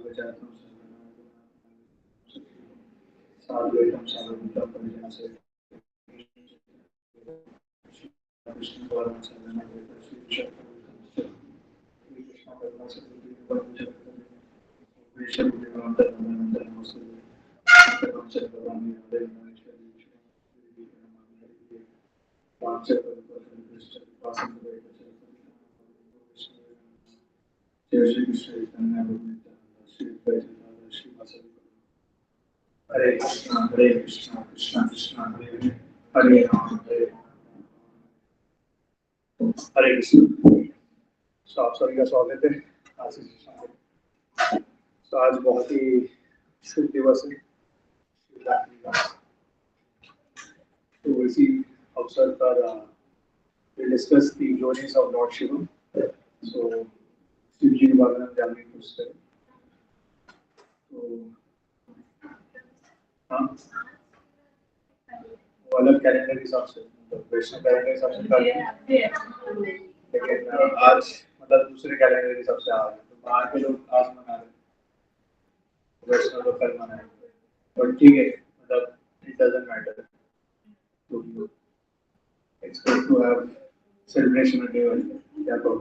विजातम साद्वैतम सार्वभौम परिजन से कृष्ण द्वारा चलना है श्री कृष्ण करना से विषय विवेकानंद नंदन नमस्ते कर्म से भगवान ने पांच कृष्ण पासन जय श्री कृष्ण चैतन्य श्री प्रभुपाद श्री वासुदेव हरे कृष्ण कृष्ण कृष्ण हरे हरे हरे राम हरे कृष्ण। तो आप सभी का स्वागत है आशीष कृष्ण। तो आज बहुत ही शुभ दिवस है शिवरात्रि का। तो इसी अवसर पर we discuss the glories of Lord Shiva. So Shiv जी के बारे में जानने की कोशिश करें। तो हाँ वो अलग कैलेंडर के हिसाब से वैष्णव कैलेंडर के हिसाब से लेकिन आज मतलब दूसरे कैलेंडर के हिसाब से आ रहे हैं। तो बाहर के लोग आज मना रहे हैं, वैष्णव लोग कल मनाए। बट ठीक है, मतलब इट डजंट मैटर। तो it's good to have celebration day वाली क्या कहो।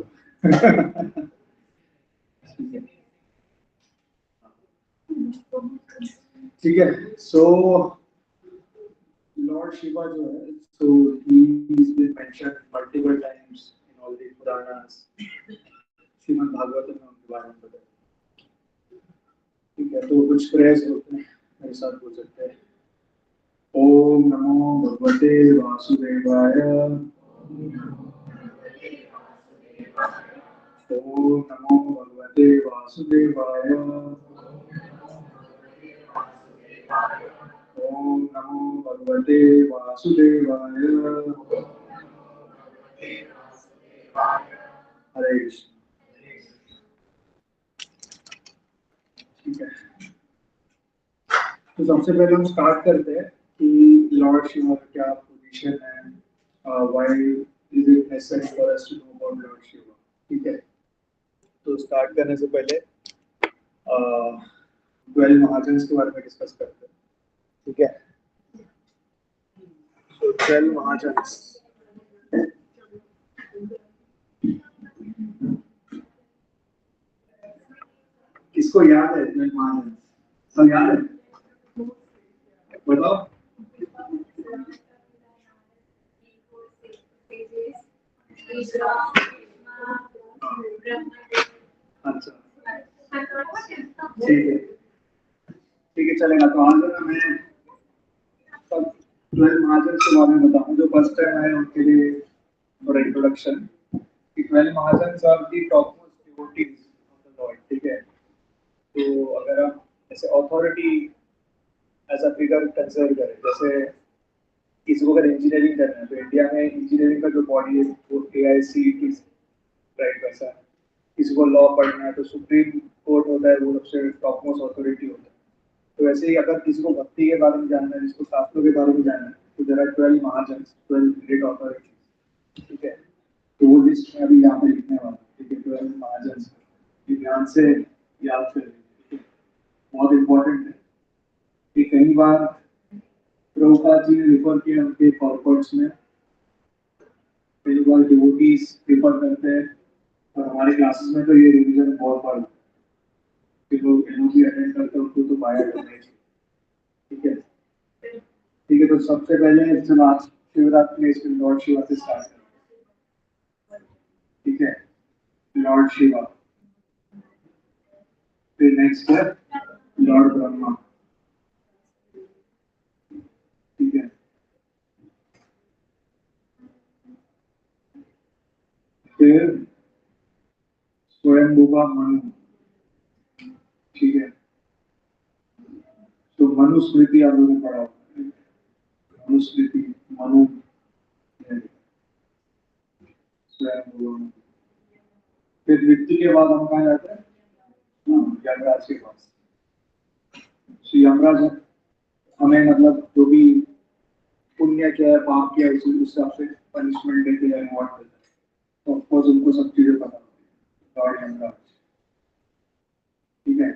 ठीक है। सो Lord Shiva जो है, so he is been mentioned multiple times in all the Puranas. Shrimad Bhagavatam में उनके बारे में बताया। ठीक है, तो कुछ प्रेयर्स होते हैं मेरे साथ बोल सकते हैं। ओम नमो भगवते वासुदेवाय। ओम नमो भगवते वासुदेवाय। ओम नमो भगवते वासुदेवाय। हरे कृष्ण। ठीक है, तो सबसे पहले हम स्टार्ट करते हैं कि लॉर्ड शिवा का क्या पोजीशन है, why is it necessary for us to know about lord Shiva. ठीक है, तो स्टार्ट करने से पहले 12 महाजन्स के बारे में डिस्कस करते हैं। ठीक है, तो 12 महाजन्स किसको याद है? 12 महाजन्स सब याद है? बताओ। अच्छा ठीक है चलेगा। तो आज मैं सब 12 महाजन के बारे में बताऊं। जो फर्स्ट टाइम आए उनके लिए थोड़ा इंट्रोडक्शन कि 12 mahajan are the top most devotees of the lord. ठीक है, तो अगर हम ऐसे authority as a figure consider करें, जैसे किसी को अगर इंजीनियरिंग करना है तो इंडिया में इंजीनियरिंग का जो बॉडी है वो AICTE राइट वैसा है। किसी को लॉ पढ़ना है तो सुप्रीम कोर्ट होता है, वो सबसे टॉप मोस्ट अथॉरिटी होता है। तो वैसे ही अगर किसी को भक्ति के बारे में जानना है, जिसको शास्त्रों के बारे में जानना है, तो there are 12 mahajan, 12 great authorities. ठीक है, तो वो लिस्ट में अभी यहाँ पे लिखने वाला। ठीक है, 12 महाजन ये ध्यान से याद करें, बहुत इंपॉर्टेंट है। कि कई बार प्रभुपाद जी ने रिफर किया उनके कॉर्पोरेट्स में, कई बार डिवोटीज रिफर करते हैं, और हमारे क्लासेस में तो ये रिवीजन बहुत बार कि लोग एनओसी अटेंड करते हैं, उनको तो बाया करना चाहिए। ठीक है, ठीक है, तो सबसे पहले चलो आज शिवरात्रि इसमें लॉर्ड शिवा से स्टार्ट करते हैं। ठीक है, लॉर्ड शिवा, फिर नेक्स्ट है लॉर्ड ब्रह्मा। ठीक है, फिर स्वयंभुवा मनु। ठीक है, तो मनुस्मृति आप लोगों ने पढ़ा होगा, मनुस्मृति मनु स्वयंभुवा। फिर मृत्यु के बाद हम कहाँ जाते हैं? यमराज के पास। श्री यमराज हमें मतलब जो भी पुण्य किया है, पाप किया है, उस हिसाब से पनिशमेंट देते हैं, रिवॉर्ड देते हैं। तो ऑफकोर्स उनको सब चीजें पता होती है, लॉर्ड यमराज। ठीक है,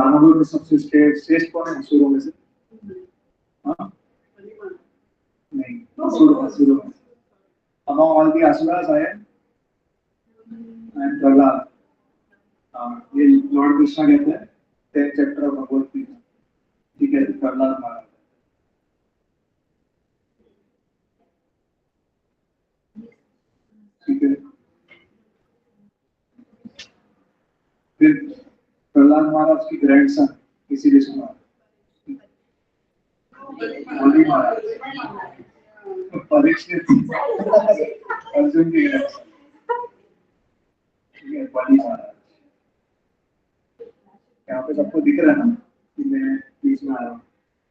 दानवों में सबसे श्रेष्ठ कौन है असुरों में से? हाँ नहीं, असुरों में among all the asuras I am Prahlad. ये लॉर्ड कृष्णा कहते हैं 10th chapter of Bhagavad Gita, ठीक है, प्रहलाद महाराज। ठीक है, फिर प्रहलाद महाराज की ग्रैंडसन इसीलिए सुना बलि महाराज, परीक्षित अर्जुन की ग्रैंडसन, ठीक है, बलि महाराज। यहाँ पे सबको दिख रहा है ना कि मैं बीच में आ रहा हूँ।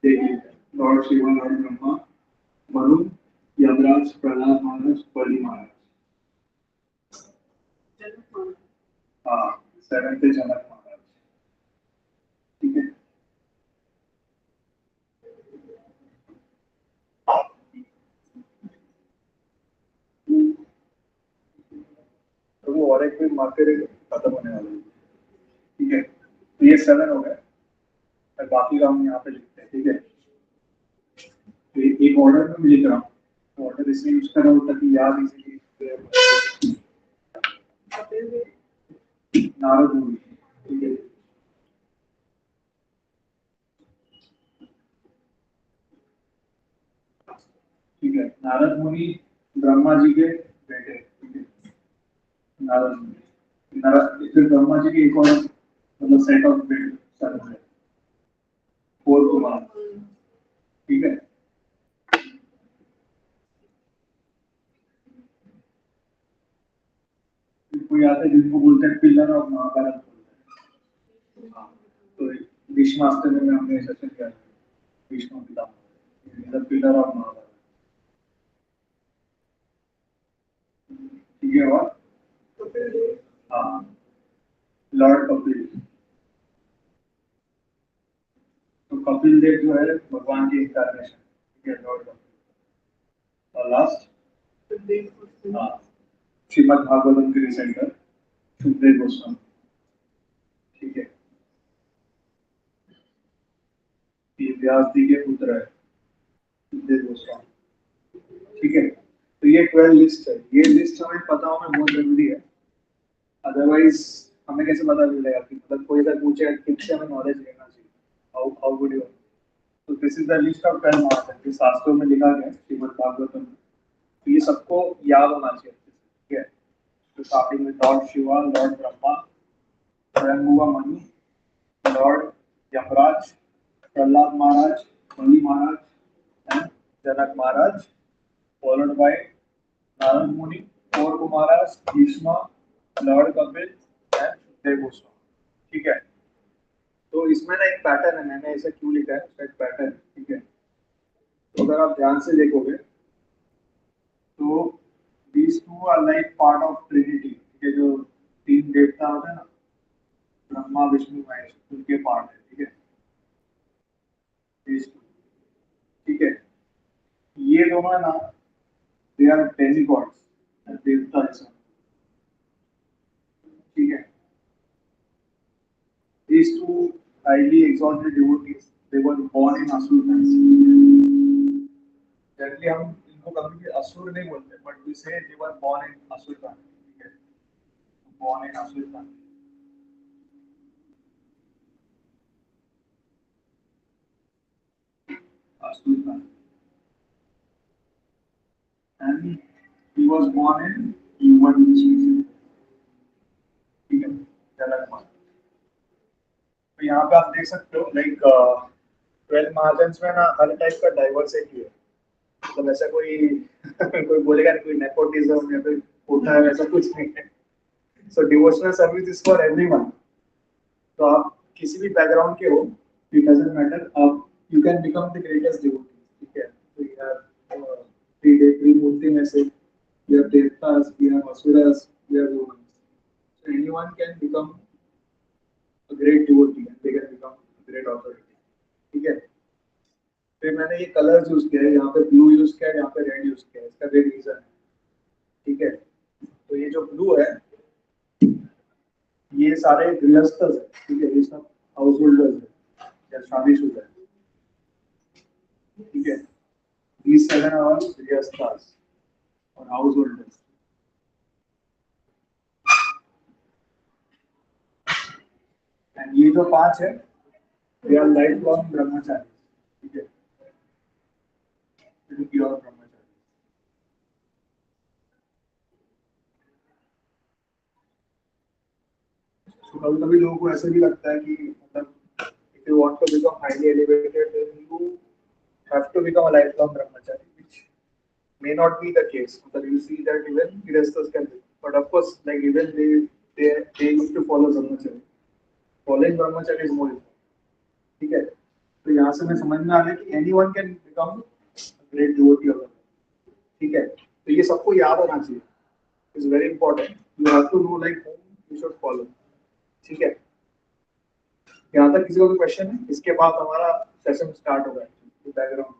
देखिए, लॉर्ड शिवा, लॉर्ड ब्रह्मा, वरुण, यमराज, प्रहलाद महाराज, बलि महाराज। हाँ, 7th जनक महाराज। ठीक है, तो वो और एक भी मार्केट खत्म होने वाला है। ठीक है, तो ये 7 हो गए, और बाकी का हम यहाँ पे लिखते हैं। ठीक है, तो एक ऑर्डर में मैं लिख रहा हूँ, ऑर्डर इसलिए यूज कर रहा हूँ ताकि याद इजीली नारद मुनि। ठीक है, ठीक है, नारद मुनि ब्रह्मा जी के बेटे। ठीक है, नारद मुनि, नारद फिर ब्रह्मा जी की एक और मतलब सेट ऑफ बेटे सन है, 4 कुमार। ठीक है, कोई आता है जिनको बोलते हैं पिलर ऑफ महाभारत बोलते हैं। हाँ, तो भीष्मास्त्र में हमने सेशन किया, भीष्म पितामह, पिलर ऑफ महाभारत। ठीक है, और हाँ, लॉर्ड कपिल। तो कपिल देव जो है भगवान की इंकारनेशन। ठीक है, लॉर्ड कपिल। और लास्ट, हाँ, श्रीमद् भागवतम के रिसेंटर सुखदेव गोस्वामी। ठीक है, ये व्यास जी के पुत्र है सुखदेव गोस्वामी। ठीक है, तो ये 12 लिस्ट है। ये लिस्ट हमें पता होना बहुत जरूरी है, अदरवाइज हमें कैसे पता चलेगा कि मतलब कोई अगर पूछे किससे हमें नॉलेज लेना चाहिए, हाउ वुड यू। तो this is the list of 12 Mahabharata जो शास्त्रों में लिखा गया है श्रीमद् भागवतम में। तो ये सबको याद होना चाहिए। ठीक है, तो स्टार्टिंग में lord Shiva, lord Brahma, Swayambhuva Manu, lord Yamraj, Prahlad Maharaj, Bali Maharaj and Janak Maharaj, followed by Narad Muni, 4 Kumaras, Bhishma, lord Kapil and Sukhdev Goswami. ठीक है, तो इसमें ना एक पैटर्न है, मैंने ऐसा क्यों लिखा है, उसका एक पैटर्न। ठीक है, तो अगर आप ध्यान से देखोगे तो these two are like part of Trinity। ठीक है, जो 3 देवता होते हैं ना, ब्रह्मा विष्णु महेश, उनके पार्ट है। ठीक है, these two। ठीक है, ये दोनों है ना, दे आर डेमिगॉड्स, देवता है सब। ठीक है, these two highly exalted devotees, they were born in Asur family। Generally हम इनको कभी भी असुर नहीं बोलते, बट वी से दे वर born in Asur family। ठीक है, born in Asur family। Asur family, and he was born in human species। ठीक है, जनक महाराज। तो यहाँ पे आप देख सकते हो लाइक 12 महाजन्स में ना हर टाइप का डाइवर्सिटी है। मतलब ऐसा कोई कोई बोलेगा नहीं कोई नेपोटिज्म या फिर होता है, ऐसा कुछ नहीं है। So devotional service is for everyone. तो आप किसी भी बैकग्राउंड के हो, इट डजंट मैटर, आप you can become the greatest devotee. ठीक है, तो यू हैव थ्री मूर्ति में से यू हैव देवतास, यू हैव असुरस, you have humans. So anyone can become a great devotee and they can become a great authority. ठीक है, फिर मैंने ये कलर्स यूज किया है, यहाँ पे ब्लू यूज किया है, यहाँ पे रेड यूज किया है, इसका भी रीजन है। ठीक है, तो ये जो ब्लू है ये सारे गृहस्थ है। ठीक है, ये सब हाउस होल्डर्स है या शादीशुदा है, ठीक है। These 7 are all गृहस्थास और हाउस होल्डर्स। एंड ये जो 5 है दे आर लाइफ लॉन्ग ब्रह्मचारी, ठीक है, प्योर ब्रह्मचारी। तो कभी कभी लोगों को ऐसे भी लगता है कि मतलब if you want to become highly elevated then you have to become a lifelong brahmachari, which may not be the case. But you see that even Grihasthas can be. But of course, like even they used to follow brahmacharya. Following brahmacharya is more important. ठीक है, तो यहाँ से मैं समझ में आ गया कि anyone can become a great devotee of God. ठीक है, तो ये सबको याद होना चाहिए. It's very important. You have to know like whom you should follow. ठीक है, यहाँ तक किसी को भी क्वेश्चन है? इसके बाद हमारा सेशन स्टार्ट होगा. बैकग्राउंड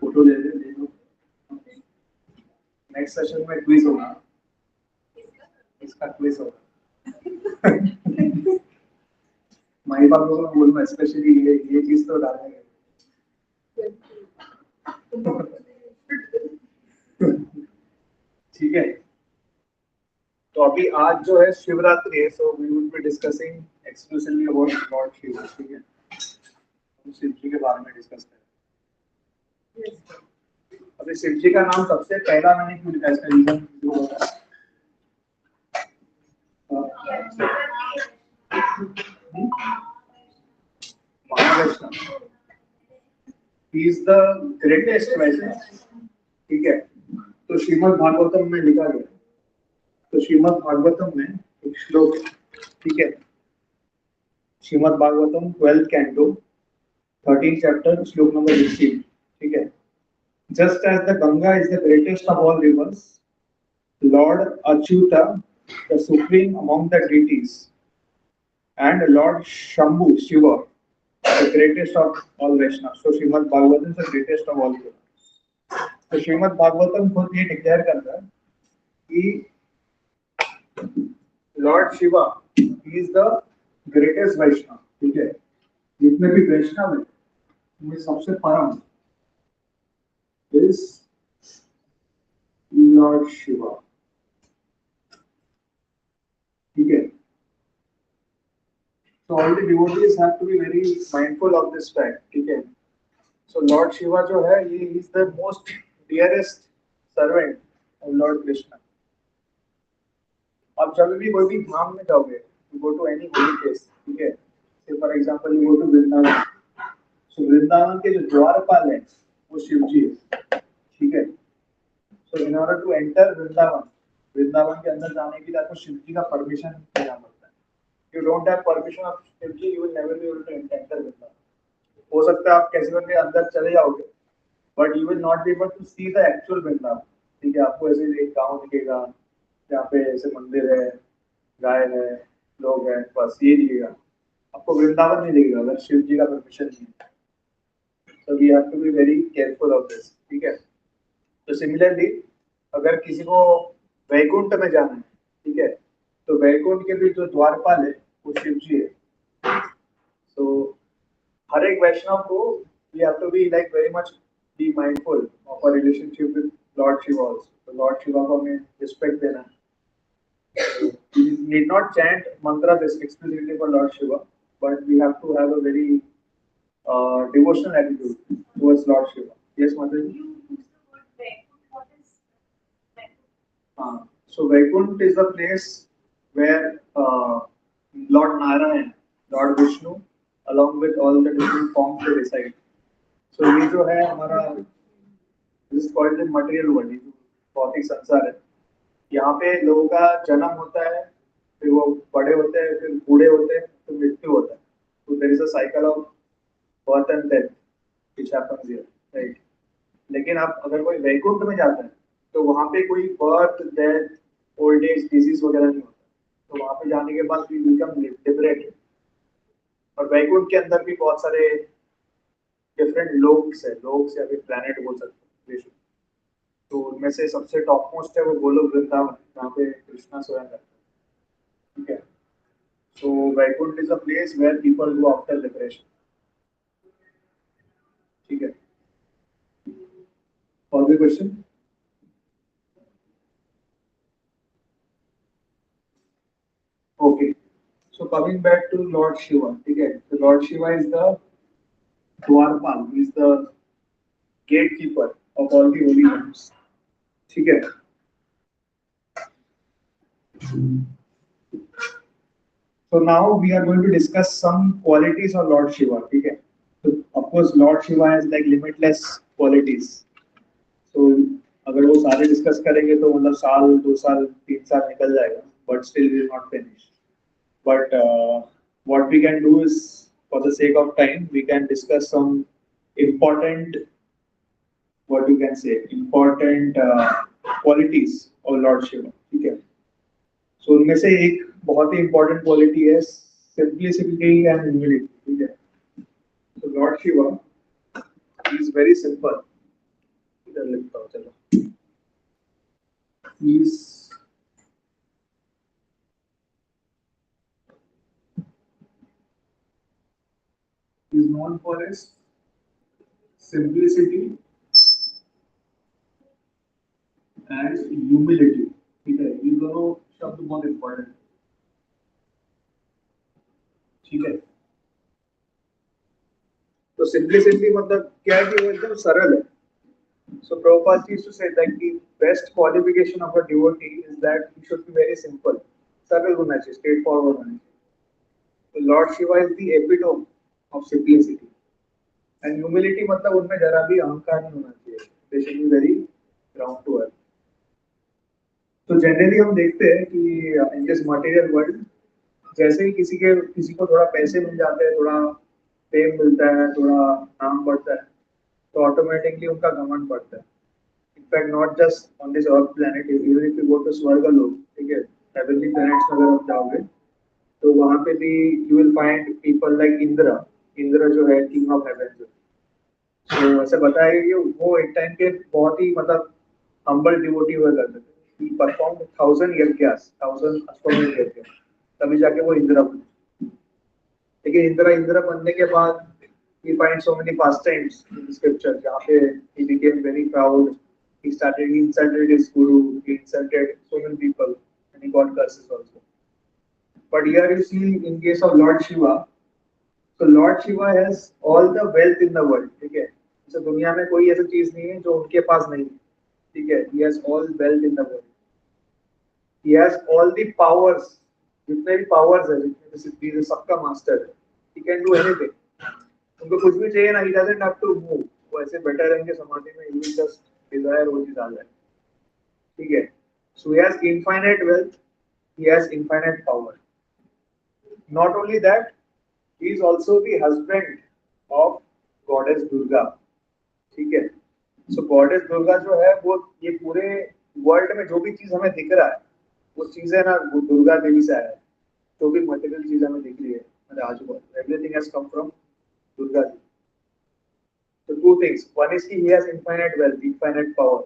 फोटो ले लो. नेक्स्ट सेशन में क्विज होगा, इसका क्विज होगा. माई बाप को बोलूँ स्पेशली ये चीज तो डालने ठीक है. तो अभी आज जो है शिवरात्रि है, so we will be discussing exclusively about lord Shiv. ठीक है, हम शिव जी के बारे में डिस्कस करें. अभी शिव जी का नाम सबसे पहला मैंने क्यों लिखा, इसका रीजन जो होगा महावैष्णव, he is the greatest Vaishnav. ठीक है, तो श्रीमद् भागवतम में लिखा गया. तो श्रीमद् भागवतम में एक श्लोक, ठीक है, Shrimad Bhagavatam 12th canto 13th chapter श्लोक नंबर 16. ठीक है, just as the Ganga is the greatest of all rivers, Lord Achyuta, the supreme among the deities, and Lord Shambhu, Shiva, the greatest of all Vaishnavas. So Srimad Bhagavatam is the greatest of all rivers. तो श्रीमद् भागवतम खुद ये declare करता है कि lord Shiva is the greatest Vaishnav. ठीक है, जितने भी वैष्णव है उनमें सबसे परम इज लॉर्ड शिवा. ठीक है, so all the devotees have to be very mindful of this fact. ठीक है, so Lord Shiva जो है ये is the most dearest servant of Lord Krishna. आप जब भी कोई भी धाम में जाओगे, you go to any holy place, ठीक है, say for example you go to Vrindavan, so Vrindavan के जो द्वारपाल हैं वो शिव जी है. ठीक है, so in order to enter Vrindavan, Vrindavan के अंदर जाने के लिए आपको शिव जी का परमिशन लेना पड़ता है. You don't have permission of Shiv ji, you will never be able to enter Vrindavan. हो सकता है आप कैसे करके अंदर चले जाओगे, but you will not be able to see the actual Vrindavan. ठीक है, आपको ऐसे एक गांव दिखेगा जहाँ पे ऐसे मंदिर है, गाय है, लोग हैं, बस ये दिखेगा. आपको वृंदावन नहीं दिखेगा अगर शिव जी का परमिशन नहीं है. So we have to be very careful of this. ठीक है, तो सिमिलरली अगर किसी को वैकुंठ में जाना है, ठीक है, तो वैकुंठ के भी जो द्वारपाल है वो शिव जी है. तो हर एक वैष्णव को we have to be like very much be mindful of our relationship with Lord Shiva also. तो Lord Shiva को हमें respect देना है. We need not chant mantra explicitly for Lord Shiva, but we have to have a very devotional attitude towards Lord Shiva. Yes, Mataji? So Vaikunt is the place where Lord Narayan, Lord Vishnu, along with all the different forms they reside. So ये जो है हमारा this is called the material world, ये भौतिक संसार है. यहाँ पे लोगों का जन्म होता है, फिर वो बड़े होते हैं, फिर बूढ़े होते हैं, फिर मृत्यु होता है. So there is a cycle of birth and death which happens here, right? लेकिन आप अगर कोई वैकुंठ में जाता है तो वहाँ पे कोई birth, death, old age, disease वगैरह नहीं होता. तो वहां पे जाने के बाद भी बिकम लिबरेटेड। और वैकुंठ के अंदर भी बहुत सारे डिफरेंट लोक्स है, लोक्स या फिर प्लैनेट बोल सकते हैं। तो उनमें से सबसे टॉप मोस्ट है वो गोलोक वृंदावन, जहाँ पे कृष्णा स्वयं रहते हैं। ठीक है, so Vaikunt is a place where people go after liberation. ठीक है, और भी question? Okay, so coming back to Lord Shiva. ठीक है, so Lord Shiva is the Dwarpal, he is the gatekeeper of all the holy homes. ठीक है, so now we are going to discuss some qualities of Lord Shiva. ठीक है, so of course Lord Shiva has like limitless qualities. So अगर वो सारे discuss करेंगे तो मतलब साल 2 साल 3 साल निकल जाएगा, but still we will not finish. But what we can do is, for the sake of time, we can discuss some important, what you can say, important qualities of Lord Shiva. ठीक है, so उनमें से एक बहुत ही important quality है simplicity and humility. ठीक है, so Lord Shiva is very simple. इधर लिखता हूँ, चलो. He's known for his simplicity and humility. ठीक है, ये दोनों शब्द बहुत इंपॉर्टेंट है. ठीक है, तो सिंपलिसिटी मतलब क्या है कि वो एकदम सरल है. So Prabhupada used to say that the best qualification of a devotee is that he should be very simple. सरल होना चाहिए, straightforward होना चाहिए. So Lord Shiva is the epitome of simplicity. And humility मतलब उनमें जरा भी अहंकार नहीं होना चाहिए. They should be very down to earth. तो जनरली हम देखते हैं कि इन दिस मटेरियल वर्ल्ड, जैसे ही किसी को थोड़ा पैसे मिल जाते हैं, थोड़ा फेम मिलता है, थोड़ा नाम बढ़ता है, तो ऑटोमेटिकली उनका घमंड बढ़ता है. In fact not just on this earth planet, even if you go to Swarglok, ठीक है, हेवनली प्लैनेट्स में अगर आप जाओगे तो वहां पे भी you will find people like Indra. Indra जो है किंग ऑफ हेवन, जो तो ऐसे बताया गया कि वो एक टाइम के बहुत ही मतलब हम्बल डिवोटी हुआ करते थे. He performed 1,000 यज्ञास, 1,000 यज्ञ, तभी जाके वो इंद्र बने. लेकिन इंद्र बनने के बाद he finds so many pastimes in the scripture जहाँ पे he became very proud. He insulted his guru, he insulted so many people, and he got curses also. But here you see in case of Lord Shiva, so Lord Shiva has all the wealth in the world. ठीक है, तो दुनिया में कोई ऐसी चीज नहीं है जो उनके पास नहीं है. ठीक है, he has all wealth in the world. He has all the powers. जितने भी पावर्स है, जितने भी सिद्धि है, सबका मास्टर है. He can do anything. उनको कुछ भी चाहिए ना, he doesn't have to move. वो ऐसे बैठे रहेंगे समाधि में, he will just desire वो चीज आ जाए. ठीक है, so he has infinite wealth, he has infinite power. Not only that, he is also the husband of goddess Durga. ठीक है, so goddess Durga जो है वो ये पूरे वर्ल्ड में जो भी चीज हमें दिख रहा है, वो चीजें ना वो दुर्गा देवी से आया है. जो भी मटेरियल चीज हमें दिख रही है मेरे आजू बाजू, everything has come from Durga ji. So two things. One is he has infinite wealth, infinite power.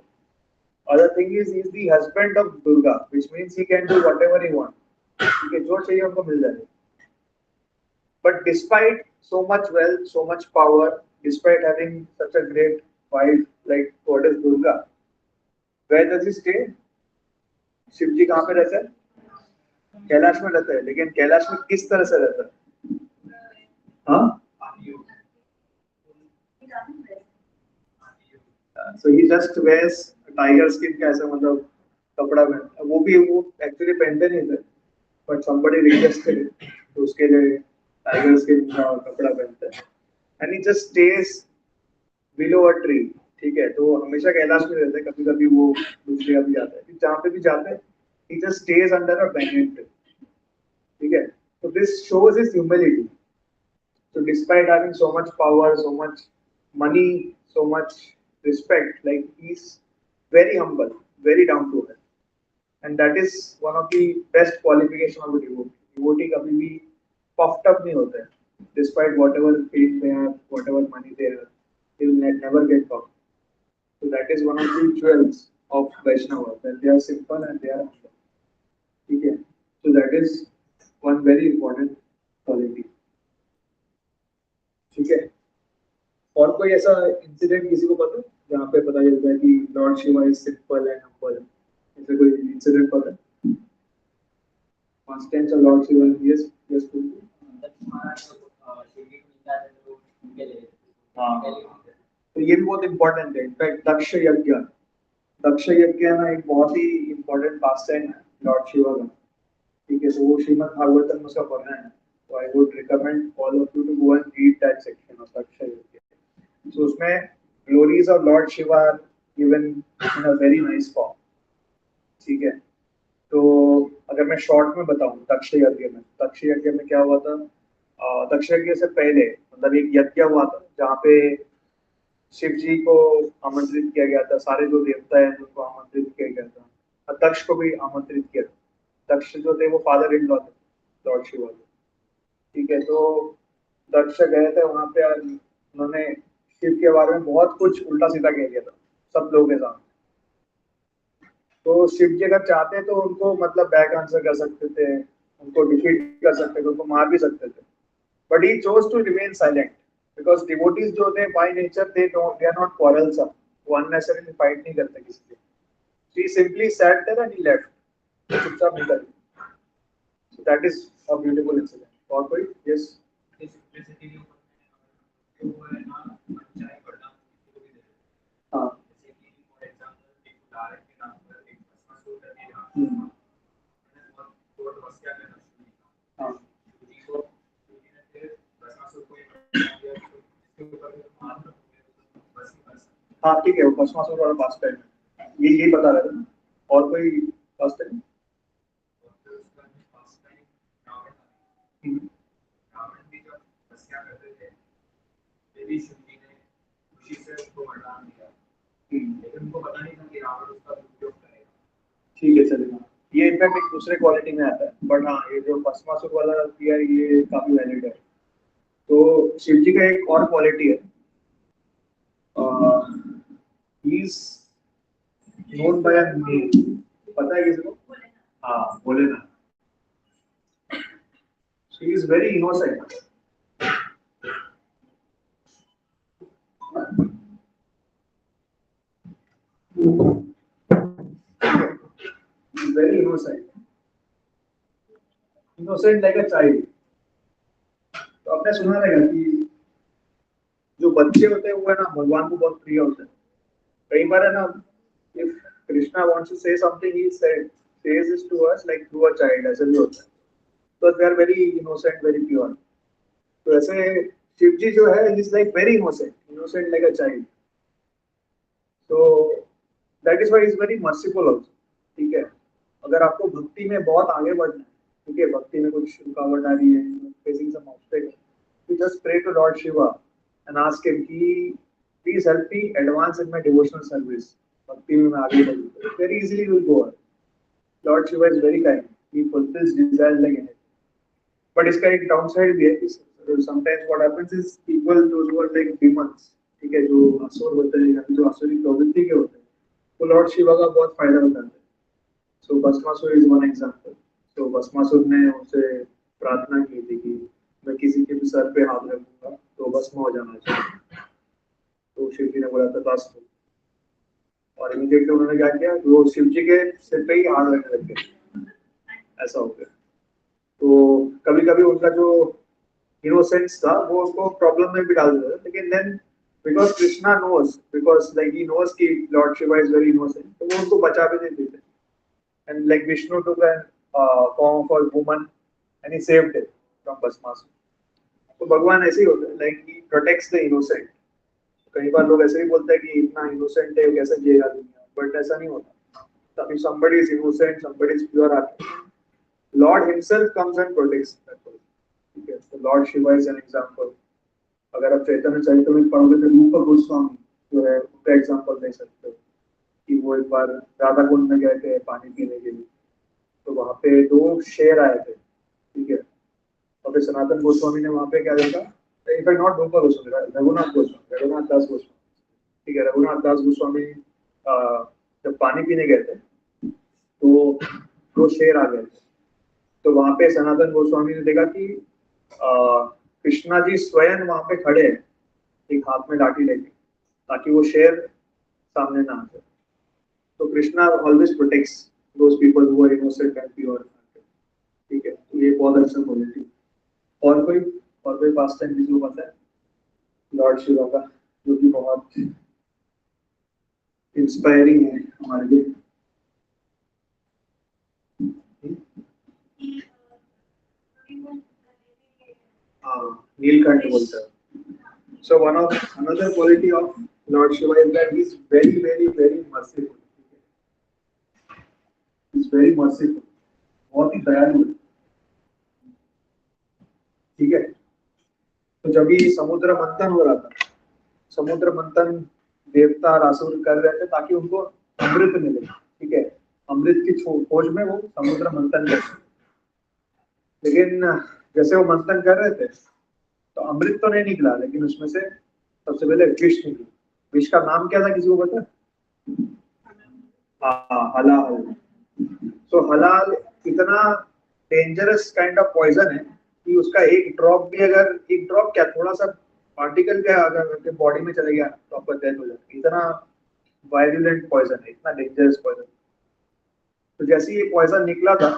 Other thing is he is the husband of Durga, which means he can do whatever he wants. ठीक है, जो चाहिए उनको मिल जाएगा. But despite so much wealth, so much power, despite having such a great wife like goddess Durga, where does he stay? Shiv जी कहाँ पे रहते हैं? कैलाश में रहते हैं. लेकिन कैलाश में किस तरह से रहता है? हाँ, so he just wears tiger skin का ऐसा मतलब कपड़ा पहनता है. वो भी वो एक्चुअली पहनते नहीं थे, but somebody requested it, तो उसके लिए टाइगर स्किन का कपड़ा पहनते हैं. And he just stays below a tree. ठीक है, तो हमेशा कैलाश में रहते हैं. कभी कभी वो दूसरी जगह भी जाते हैं, जहाँ पे भी जाते हैं he just stays under a banyan tree. ठीक है, so this shows his humility. So despite having so much power, so much money, so much respect, like he's very humble, very down to earth. and that is one of the best qualification of a devotee. Devotee कभी भी puffed up नहीं होता है, despite whatever fame they have, whatever money they have, they will never get puffed. So that is one of the jewels of Vaishnava, that they are simple and they are humble. ठीक है? So that is one very important quality. ठीक है? और कोई ऐसा incident किसी को पता है जहाँ पे पता चलता है कि lord Shiva is simple and humble? ऐसा कोई इंसिडेंट पता है? Constance of Lord Shiva, yes yes हाँ, तो ये भी बहुत इंपॉर्टेंट है. इनफैक्ट दक्ष यज्ञ ना एक बहुत ही इंपॉर्टेंट पास्ट है लॉर्ड शिवा का. ठीक है, तो वो श्रीमद् भागवतम में उसका पढ़ना है. तो I would recommend all of you to go and read that section of Daksh Yagya. So उसमें glories of Lord Shiva are given in a very nice form. ठीक है, तो अगर मैं शॉर्ट में बताऊं दक्ष यज्ञ में क्या हुआ था. दक्ष यज्ञ से पहले मतलब एक यज्ञ हुआ था जहाँ पे शिव जी को आमंत्रित किया गया था. सारे जो देवता हैं उनको आमंत्रित किया गया था, और दक्ष को भी आमंत्रित किया था. दक्ष जो थे वो फादर इन लॉ थे लॉर्ड शिवा के. ठीक है, तो दक्ष गए थे वहां पे, उन्होंने शिव के बारे में बहुत कुछ उल्टा सीधा कह दिया था सब लोगों के सामने. तो शिव जी अगर चाहते तो उनको मतलब बैक आंसर कर सकते थे, उनको डिफीट कर सकते थे, उनको मार भी सकते थे. But he chose to remain silent because devotees जो थे by nature they are not quarrelsome. वो अननेसेसरीली फाइट नहीं करते किसी से. He simply sat there and he left. चुपचाप निकल गए. So that is a beautiful incident. और कोई? यस. हाँ. हाँ ठीक है, वो भस्मासुर वाला पास टाइम यही बता रहे थे ना. और कोई पास टाइम? ठीक है चलेगा. ये इनफैक्ट एक दूसरे क्वालिटी में आता है, बट हाँ ये जो भस्मासुर वाला किया है ये काफी वैलिड है. तो शिव जी का एक और क्वालिटी है, he is known by a name. पता है किसी को? हाँ बोले ना. He is very innocent. very innocent like a child. तो आपने सुना रहेगा कि जो बच्चे होते हैं वो है ना भगवान को बहुत प्रिय होते हैं. कई बार है ना, if Krishna wants to say something, he says this to us like through a child. ऐसा भी होता है. So they are very innocent, very pure. तो ऐसे शिव जी जो है he is like very innocent like a child. So that is why he is very merciful also. ठीक है, अगर आपको भक्ति में बहुत आगे बढ़ना है, ठीक है, भक्ति में कुछ रुकावट आ रही है, facing some obstacle, you just pray to Lord Shiva and ask him कि please help me advance in my devotional service. भक्ति में मैं आगे बढ़ूँ. Very easily will go on. Lord Shiva is very kind. He fulfills desires like anything. But इसका एक downside भी है कि sometimes what happens is people those who are like demons, ठीक है, जो असुर होते हैं, जो असुरी प्रवृत्ति के होते हैं, तो Lord Shiva का बहुत फायदा उठाते हैं. So Bhasmasur is one example. So Bhasmasur ने उनसे प्रार्थना की थी कि मैं किसी के भी सर पे हाथ रखूंगा तो भस्म हो जाना चाहिए. तो शिव जी ने बोला था तथास्तु. और इमीडिएटली उन्होंने क्या किया, वो शिव जी के सिर पे ही हाथ रखने लग गए. ऐसा हो गया. तो कभी कभी उनका जो इनोसेंस था वो उसको प्रॉब्लम में भी डाल देता था. लेकिन then because Krishna knows, because like he knows कि lord Shiva is very innocent, तो वो उनको बचा भी नहीं देते. And like Vishnu took a form of a woman and he saved it from Bhasmasur. तो भगवान ऐसे ही होते हैं, like he protects the innocent. कई बार लोग ऐसे ही बोलते हैं कि इतना innocent है कैसे जिएगा दुनिया, but ऐसा नहीं होता. If somebody is innocent, somebody is pure hearted, Lord himself comes and protects that person. ठीक है, so Lord Shiva is an example. अगर आप चैतन्य चरितमृत पढ़ोगे तो रूप गोस्वामी जो है उनका एग्जाम्पल दे सकते हो कि वो एक बार राधा कुंड में गए थे पानी पीने के लिए. वहाँ पे 2 शेर आए थे, ठीक है। और फिर सनातन गोस्वामी ने वहाँ पे क्या देखा, इनफैक्ट नॉट रूपा गोस्वामी, रघुनाथ दास गोस्वामी, ठीक है। रघुनाथ दास गोस्वामी जब पानी पीने गए थे तो 2 शेर आ गए थे। तो वहां पे सनातन गोस्वामी ने देखा कि कृष्णा जी स्वयं वहां पे खड़े हैं, एक हाथ में लाठी लेके, ताकि वो शेर सामने ना आ जाए। तो Krishna always protects those people who are innocent and pure, ठीक है। तो ये बहुत अच्छा क्वालिटी। और कोई पास टाइम किसी को पता है लॉर्ड शिवा का, जो कि बहुत इंस्पायरिंग है हमारे लिए? हाँ, नीलकंठ बोलते हैं। So one of another quality of Lord Shiva is that he is very, very, very merciful. He is very merciful. बहुत ही दयालु है, ठीक है। तो जब भी समुद्र मंथन हो रहा था, समुद्र मंथन देवता और असुर कर रहे थे ताकि उनको अमृत मिले, ठीक है। अमृत की खोज में वो समुद्र मंथन कर रहे थे। लेकिन जैसे वो मंथन कर रहे थे तो अमृत तो नहीं निकला, लेकिन उसमें से सबसे पहले विष निकला। विष का नाम क्या था, किसी को पता? हाँ, हलाल। तो हलाल इतना डेंजरस काइंड ऑफ पॉइजन है कि उसका एक ड्रॉप भी, अगर एक ड्रॉप क्या, थोड़ा सा पार्टिकल क्या अगर बॉडी में चले गया तो आपका डेथ हो जाती है। इतना वायलेंट पॉइजन है, इतना डेंजरस पॉइजन। तो जैसे ये पॉइजन निकला था,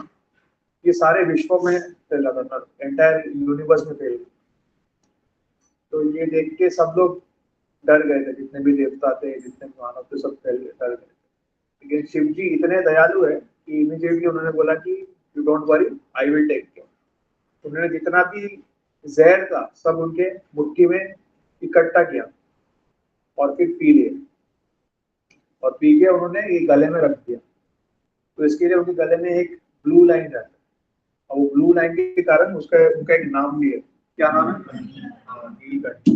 ये सारे विश्व में फैला था, एंटायर यूनिवर्स में फैल। तो ये देख के सब लोग डर गए थे, जितने भी देवता थे, जितने मानव थे, सब डर गए थे। लेकिन शिव जी इतने दयालु है कि इमीडिएटली उन्होंने बोला कि you don't worry, I will take care. उन्होंने जितना भी जहर था सब उनके मुट्ठी में इकट्ठा किया और फिर पी लिए, और पी के उन्होंने ये गले में रख दिया। तो इसके लिए उनके गले में एक ब्लू लाइन रहता है, और वो ब्लू लाइन के कारण उसका उनका एक नाम भी है। क्या नाम है? नीलकंठ।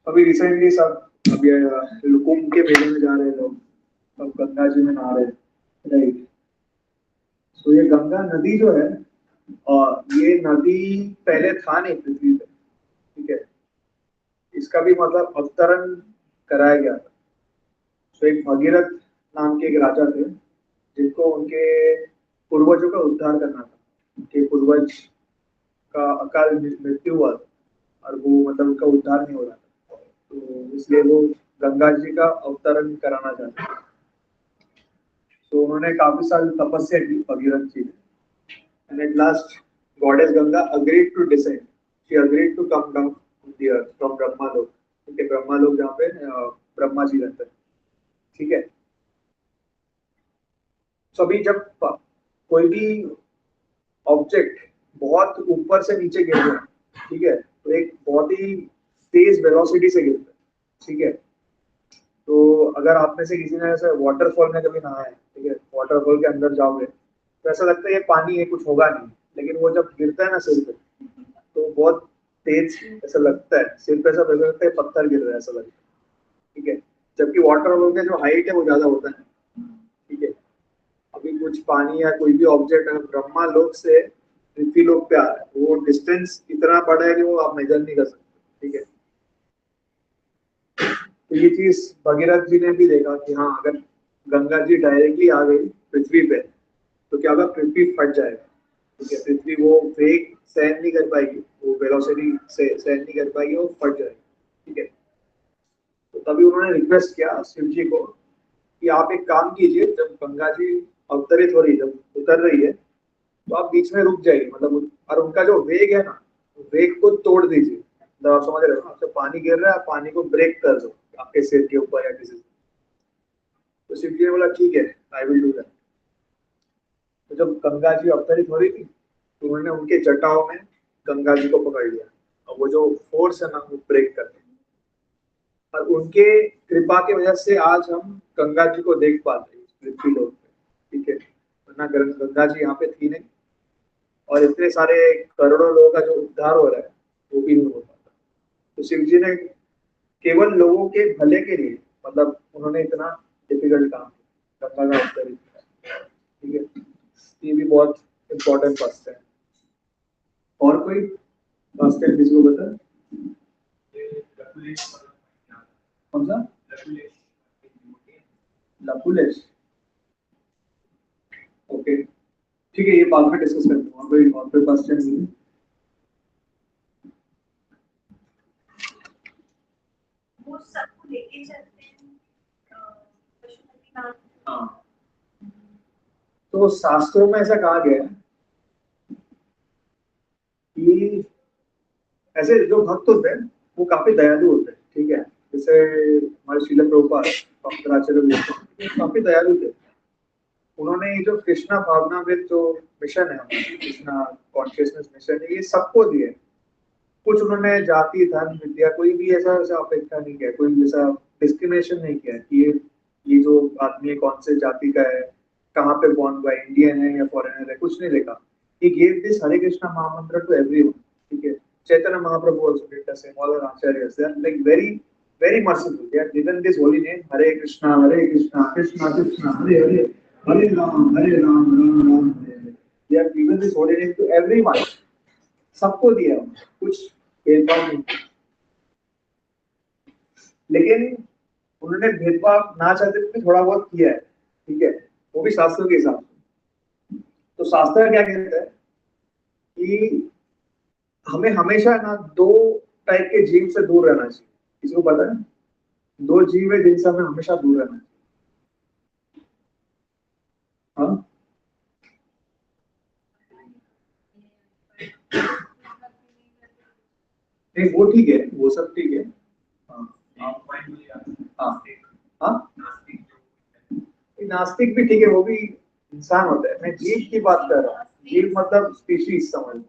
अभी रिसेंटली सब अभी कुंभ के मेले में जा रहे लोग, सब गंगा जी में नहा रहे, राइट। तो ये गंगा नदी जो है, ये नदी पहले था नहीं पृथ्वी पे, ठीक है। इसका भी मतलब अवतरण कराया गया था। तो एक भगीरथ नाम के एक राजा थे, जिनको उनके पूर्वजों का उद्धार करना था। उनके पूर्वज का अकाल मृत्यु हुआ और वो मतलब उनका उद्धार नहीं हो रहा था, तो इसलिए वो गंगा जी का अवतरण कराना चाहते थे। तो उन्होंने काफी साल तपस्या की भगीरथ जी ने, and at last goddess Ganga agreed to descend, she agreed to come down the earth from Brahmalok, ठीक है। ब्रह्मालोक जहाँ पे ब्रह्मा जी रहते हैं, ठीक है। तो अभी जब कोई भी ऑब्जेक्ट बहुत ऊपर से नीचे गिर रहा है, ठीक है, तो एक बहुत ही तेज वेलोसिटी से गिरता है, ठीक है। तो अगर आप में से किसी ने ऐसे वाटरफॉल में कभी नहाया है, ठीक है, वाटरफॉल के अंदर जाओगे तो ऐसा लगता है ये पानी है, कुछ होगा नहीं। लेकिन वो जब गिरता है ना सिर पे, तो बहुत तेज ऐसा लगता है, सिर पे ऐसा लगता है पत्थर गिर रहा है, ऐसा लगता है, ठीक है। जबकि वाटरफॉल का जो हाइट है वो ज्यादा होता है, ठीक है। अभी कुछ पानी या कोई भी ऑब्जेक्ट अगर ब्रह्मा लोक से पृथ्वी लोक पे आ रहा है, वो डिस्टेंस इतना बड़ा है कि वो आप मेजर नहीं कर सकते, ठीक है। तो ये चीज भगीरथ जी ने भी देखा कि हाँ, अगर गंगा जी डायरेक्टली आ गई पृथ्वी पे तो क्या होगा, पृथ्वी फट जाएगा, ठीक है। पृथ्वी वो वेग सहन नहीं कर पाएगी, वो वेलोसिटी से सहन नहीं कर पाएगी, वो फट जाएगी, ठीक है। तो तभी उन्होंने रिक्वेस्ट किया शिव जी को कि आप एक काम कीजिए, जब गंगा जी अवतरित हो रही है, जब उतर रही है, तो आप बीच में रुक जाइए, मतलब, और उनका जो वेग है ना, वेग को तोड़ दीजिए। मतलब आप समझ रहे हो ना, आपसे पानी गिर रहा है, पानी को ब्रेक कर दो आपके सिर के ऊपर या किसी से। तो शिव जी ने बोला ठीक है, आई विल डू दैट। तो जब गंगा जी अवतरित हो रही थी तो उन्होंने उनके जटाओं में गंगा जी को पकड़ लिया, और वो जो फोर्स है ना, वो ब्रेक कर दिया। और उनके कृपा की वजह से आज हम गंगा जी को देख पाते हैं पृथ्वी लोक पे, ठीक है। वरना गंगा जी यहाँ पे थी नहीं, और इतने सारे करोड़ों लोगों का जो उद्धार हो रहा है वो भी नहीं हो पाता। तो शिव जी ने केवल लोगों के भले के लिए, मतलब उन्होंने इतना डिफिकल्ट काम किया गंगा का उत्तर, ठीक है। ये भी बहुत इम्पोर्टेंट फर्स्ट है। और कोई बास्केट किसी को बता? कौन सा? लकुलेश। ओके ठीक है, ये बाद में डिस्कस करते हैं। और कोई क्वेश्चन नहीं? वो सबको लेके चलते हैं पशुपति नाथ। हाँ, तो शास्त्रों में ऐसा कहा गया है कि ऐसे जो भक्त होते हैं वो काफी दयालु होते हैं, ठीक है। जैसे हमारे श्रील प्रभुपाद शंकराचार्य काफी दयालु थे। उन्होंने ये जो कृष्णा भावना विद जो मिशन है, कृष्णा कॉन्शियसनेस मिशन है, ये सबको दिए। कुछ उन्होंने जाति धर्म विद्या कोई भी ऐसा ऐसा अपेक्षा नहीं किया, कोई ऐसा डिस्क्रिमिनेशन नहीं किया कि ये जो आदमी है कौन से जाति का है, कहाँ पे बॉर्न हुआ है, इंडियन है या फॉरेनर है, कुछ नहीं देखा। ही गेव दिस हरे कृष्णा महामंत्र टू एवरीवन, ठीक है। Chaitanya Mahaprabhu also did the same, all our acharyas, they are like very merciful, they are given this holy name Hare Krishna Krishna Krishna Hare Hare, Hare Ram Ram Ram Hare Hare। they are given this holy name to everyone, सबको दिया, कुछ भेदभाव नहीं। लेकिन उन्होंने भेदभाव ना चाहते हुए थोड़ा बहुत किया है, ठीक है, वो भी शास्त्रों के हिसाब से। तो शास्त्र क्या कहता है कि हमें हमेशा ना दो टाइप के जीव से दूर रहना चाहिए। किसी को पता है? दो जीव है जिनसे हमें हमेशा दूर रहना चाहिए। हाँ, नहीं वो ठीक है, वो सब ठीक है। हाँ हाँ हाँ, नास्तिक भी ठीक है, वो भी इंसान होता है। मैं जीव की बात कर रहा हूँ, जीव मतलब स्पीशीज समझ।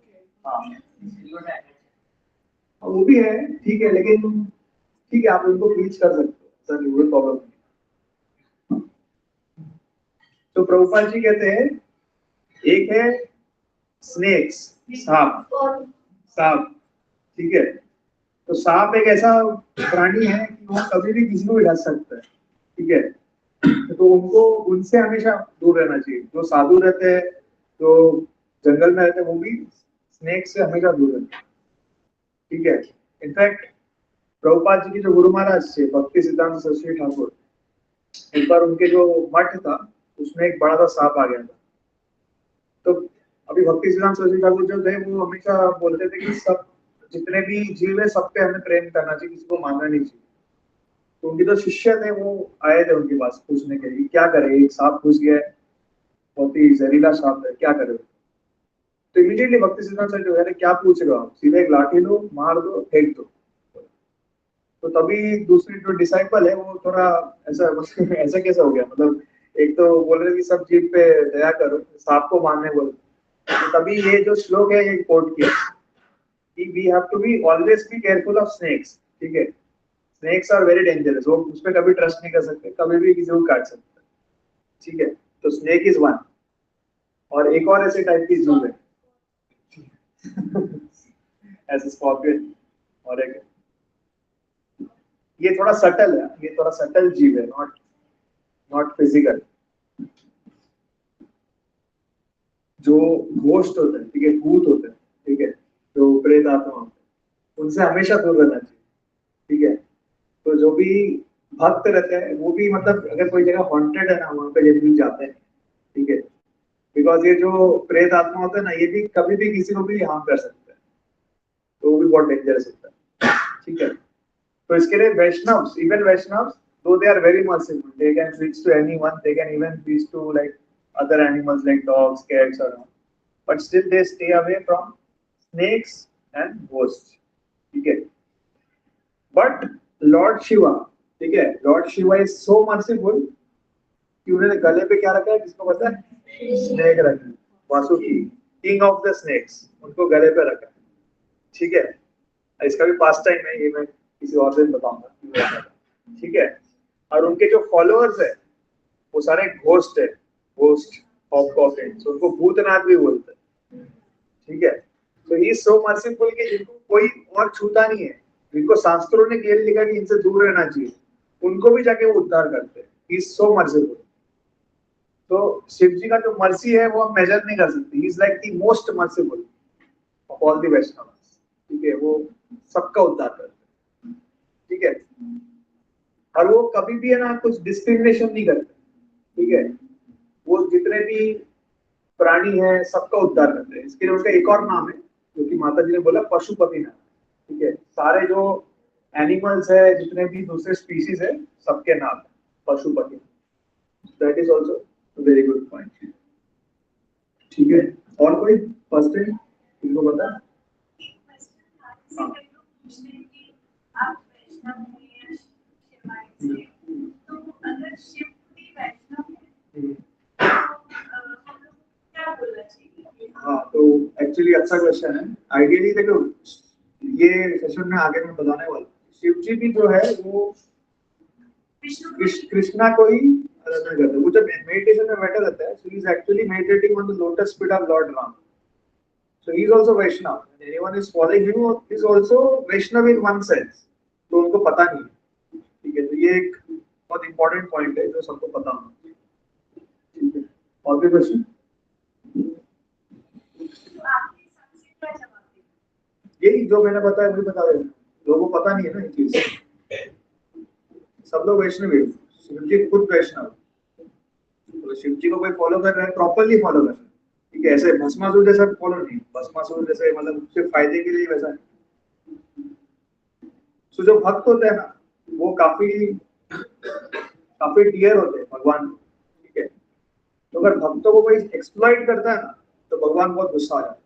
हाँ वो भी है, ठीक है, लेकिन ठीक है आप उनको रीच कर सकते हो, सर कोई प्रॉब्लम नहीं। तो प्रभुपाद जी कहते हैं एक है स्नेक्स, सांप, सांप, ठीक है। तो सांप एक ऐसा प्राणी है कि वो कभी भी किसी को भी डस सकता है, ठीक है। तो उनको उनसे हमेशा दूर रहना चाहिए। जो साधु रहते हैं, जो जंगल में रहते हैं, वो भी स्नेक से हमेशा दूर रहते हैं, ठीक है। इनफैक्ट प्रभुपाद जी की जो गुरु महाराज थे भक्ति सिद्धांत सरस्वती ठाकुर, एक बार उनके जो मठ था उसमें एक बड़ा सा सांप आ गया था। तो अभी भक्ति सिद्धांत सरस्वती ठाकुर जो थे वो हमेशा बोलते थे कि सब जितने भी जीव है सब पे हमें प्रेम करना चाहिए, किसी को मानना नहीं चाहिए। तो उनके जो शिष्य थे वो आए थे उनके पास पूछने के लिए क्या करे, एक सांप घुस गया है, बहुत ही जहरीला सांप है, क्या करे। तो इमीडिएटली भक्ति सिद्धांत सर जो है क्या पूछ रहे हो आप, सीधे एक लाठी लो, मार दो, फेंक दो। तो तभी दूसरी जो डिसाइपल है वो थोड़ा ऐसा ऐसा कैसा हो गया, मतलब एक तो बोल रहे कि सब जीव पे दया करो, सांप को मारने बोल। तो तभी ये जो श्लोक है ये कोट किया कि we have to be always be careful of snakes, ठीक है। स्नेक्स आर वेरी डेंजरस, वो उस पर कभी ट्रस्ट नहीं कर सकते, कभी भी किसी को काट सकते हैं, ठीक है। तो स्नेक इज वन। और एक और ऐसे टाइप की जीव है ऐसे स्कॉर्पियन, और एक ये थोड़ा सटल है, ये थोड़ा सटल जीव है, नॉट नॉट फिजिकल। जो घोस्ट होते हैं, ठीक है, भूत होते हैं, ठीक है, जो प्रेत आत्मा होते हैं, उनसे हमेशा दूर रहना चाहिए, ठीक है। तो जो भी भक्त रहते हैं वो भी, मतलब अगर कोई जगह हॉन्टेड है ना वहां पे जब भी जाते हैं, ठीक है। बिकॉज ये जो प्रेत आत्मा होता है ना, ये भी कभी भी किसी को भी हार्म कर सकता है, तो वो भी बहुत डेंजरस होता है, ठीक है। तो इसके लिए Vaishnav, even Vaishnav, though they are very merciful, they can reach to anyone, they can even reach to like other animals like dogs, cats or all, but still they stay away from snakes and ghosts, ठीक है। But Lord Shiva, ठीक है, Lord Shiva is so merciful कि उन्होंने गले पे क्या रखा है, किसको पता है? स्नेक रखा है, Vasuki, king of the snakes, उनको गले पे रखा है, ठीक है। इसका भी पास टाइम है, ये मैं किसी और दिन बताऊंगा, ठीक है। और उनके जो फॉलोअर्स है वो सारे घोस्ट है, घोस्ट ऑफ गॉब्लिन्स, उनको भूतनाथ भी बोलते हैं, ठीक है। तो ही सो मर्सीफुल कि जिनको कोई और छूता नहीं है, जिनको शास्त्रों ने क्लियर लिखा कि इनसे दूर रहना चाहिए, उनको भी जाके वो उद्धार करते हैं। He is so merciful. तो शिव जी का जो मर्सी है वो हम मेजर नहीं कर सकते। He is like the most merciful of all the Vaishnavs. ठीक है, वो सबका उद्धार करते हैं। ठीक है, और वो कभी भी है ना कुछ डिस्क्रिमिनेशन नहीं करते। ठीक है, वो जितने भी प्राणी है सबका उद्धार करते हैं। इसके लिए उनका एक और नाम है जो कि माता जी ने बोला, पशुपति नाम। ठीक है, सारे जो एनिमल्स है, जितने भी दूसरे स्पीशीज है, सबके नाम है Pashupati. That is also very good point. ठीक है, और कोई फर्स्ट है इनको बता? हाँ। हाँ, तो एक्चुअली अच्छा क्वेश्चन है। आइडियली देखो, ये सेशन में आगे मैं बताने वाला, शिव जी भी जो है वो कृष्णा को ही आराधना करते हैं। वो जब मेडिटेशन में बैठा रहता है, so he is actually meditating on the lotus feet of Lord Ram. So he is also Vaishnava. When anyone is following him, he is also Vaishnava in one sense. तो उनको पता नहीं है। ठीक है, तो ये एक बहुत इंपॉर्टेंट पॉइंट है जो सबको पता होना चाहिए। ठीक है, और भी क्वेश्चन? यही जो मैंने बताया वही बता रहे हैं। लोगों को पता नहीं है ना ये चीज। सब लोग वैष्णव है, शिव जी खुद वैष्णव। तो शिव जी को कोई फॉलो कर रहा है, प्रॉपर्ली फॉलो कर रहा है। ठीक है, ऐसे भस्मासुर जैसा फॉलो नहीं। भस्मासुर जैसे मतलब सिर्फ फायदे के लिए वैसा नहीं। तो जो भक्त होते हैं ना, वो काफी डियर होते हैं भगवान। ठीक है, तो अगर भक्तों को कोई एक्सप्लॉइट करता है ना, तो भगवान बहुत गुस्सा आ जाता है।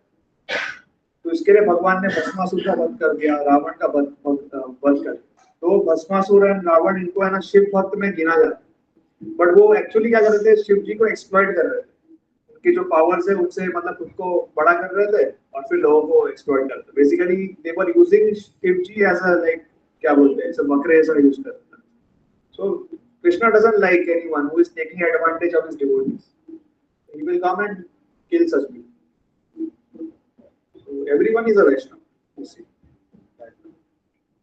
तो इसके लिए भगवान ने भस्मासुर का वध कर दिया, रावण का वध कर दिया। तो भस्मासुर और रावण, इनको है ना शिव भक्त में गिना जाता है। बट वो एक्चुअली क्या कर रहे थे, शिव जी को एक्सप्लॉइट कर रहे थे। उनकी जो पावर्स है उनसे मतलब उनको बड़ा कर रहे थे और फिर लोगों को एक्सप्लॉइट करते। Basically they were using Shiv ji as a like, क्या बोलते हैं, ऐसे बकरे ऐसा यूज करते हैं। So Krishna doesn't like anyone who is taking advantage of his devotees. He will come and kill such people. So everyone is a Vaishnav, you see.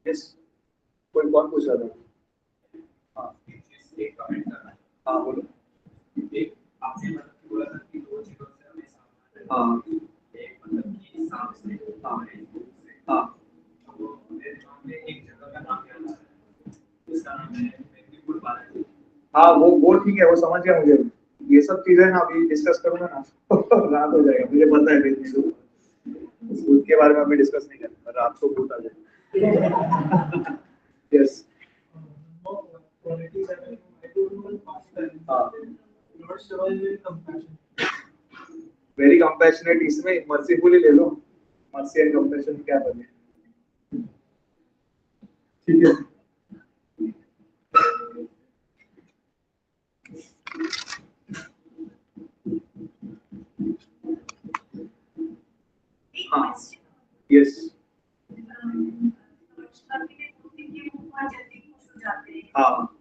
Yes, कोई कौन पूछ रहा था? हाँ, एक कमेंट करना है। हाँ बोलो। एक आपने मतलब बोला था कि दो चीजों से हमें सावधान रहना। हाँ, एक मतलब कि सांप से, हाँ, हाँ, तो मेरे दिमाग में एक जगह का नाम याद आ रहा है, जिसका नाम है मेदिनीपुर बालाजी। हाँ, वो ठीक है, वो समझ गया मुझे। ये सब चीजें ना अभी डिस्कस करूंगा ना तो रात हो जाएगा। मुझे पता है मेदिनीपुर, उसके बारे में अभी डिस्कस नहीं करना, रात को भूत आ जाएगा। यस। वेरी कंपैशनेट, इसमें मर्सीफुल ही ले लो। मर्सी एंड कंपैशन क्या बने? ठीक है, हाँ, यस, हाँ,